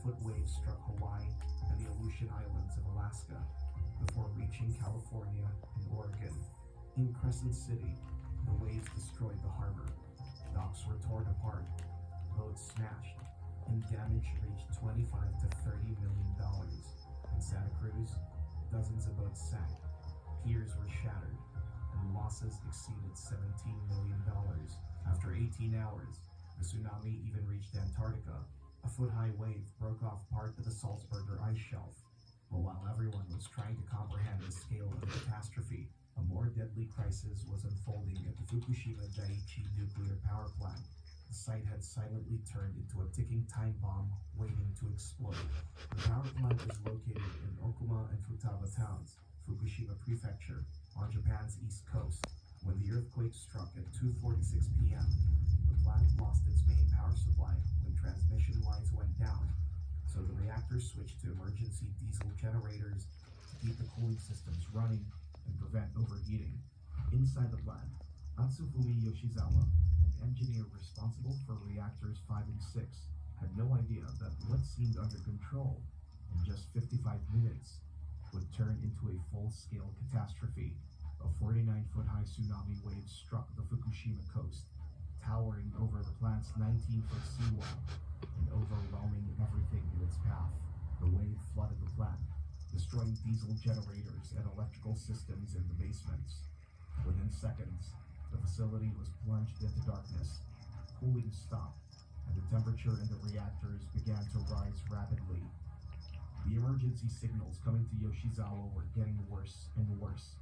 20-foot waves struck Hawaii and the Aleutian Islands of Alaska before reaching California and Oregon. In Crescent City, the waves destroyed the harbor. Docks were torn apart, boats smashed, and damage reached $25 to $30 million. In Santa Cruz, dozens of boats sank, piers were shattered, and losses exceeded $17 million. After 18 hours, the tsunami even reached Antarctica. A foot-high wave broke off part of the Salzburger ice shelf. But while everyone was trying to comprehend the scale of the catastrophe, a more deadly crisis was unfolding at the Fukushima Daiichi nuclear power plant. The site had silently turned into a ticking time bomb waiting to explode. The power plant is located in Okuma and Futaba towns, Fukushima Prefecture, on Japan's east coast. When the earthquake struck at 2:46 p.m., the plant lost its main power supply when transmission lines went down, so the reactor switched to emergency diesel generators to keep the cooling systems running and prevent overheating. Inside the plant, Atsufumi Yoshizawa, an engineer responsible for reactors 5 and 6, had no idea that what seemed under control in just 55 minutes would turn into a full-scale catastrophe. A 49-foot-high tsunami wave struck the Fukushima coast, towering over the plant's 19-foot seawall and overwhelming everything in its path. The wave flooded the plant, destroying diesel generators and electrical systems in the basements. Within seconds, the facility was plunged into darkness. Cooling stopped, and the temperature in the reactors began to rise rapidly. The emergency signals coming to Yoshizawa were getting worse and worse.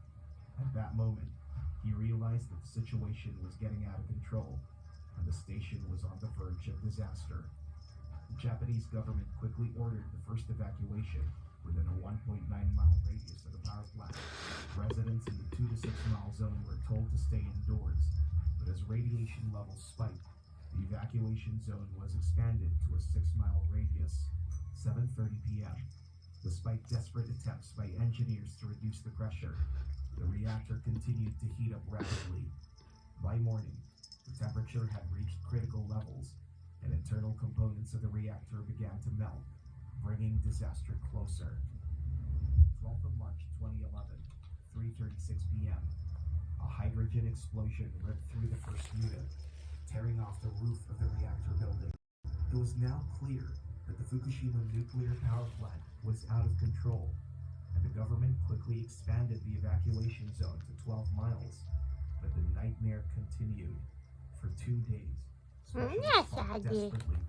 At that moment, he realized that the situation was getting out of control, and the station was on the verge of disaster. The Japanese government quickly ordered the first evacuation within a 1.9-mile radius of the power plant. Residents in the 2 to 6 mile zone were told to stay indoors, but as radiation levels spiked, the evacuation zone was expanded to a 6-mile radius. 7:30 p.m. Despite desperate attempts by engineers to reduce the pressure, the reactor continued to heat up rapidly. By morning, the temperature had reached critical levels, and internal components of the reactor began to melt, bringing disaster closer. 12th of March 2011, 3:36 p.m. A hydrogen explosion ripped through the first unit, tearing off the roof of the reactor building. It was now clear that the Fukushima nuclear power plant was out of control, and the government quickly expanded the evacuation zone to 12 miles. But the nightmare continued for 2 days. Specialists fought desperately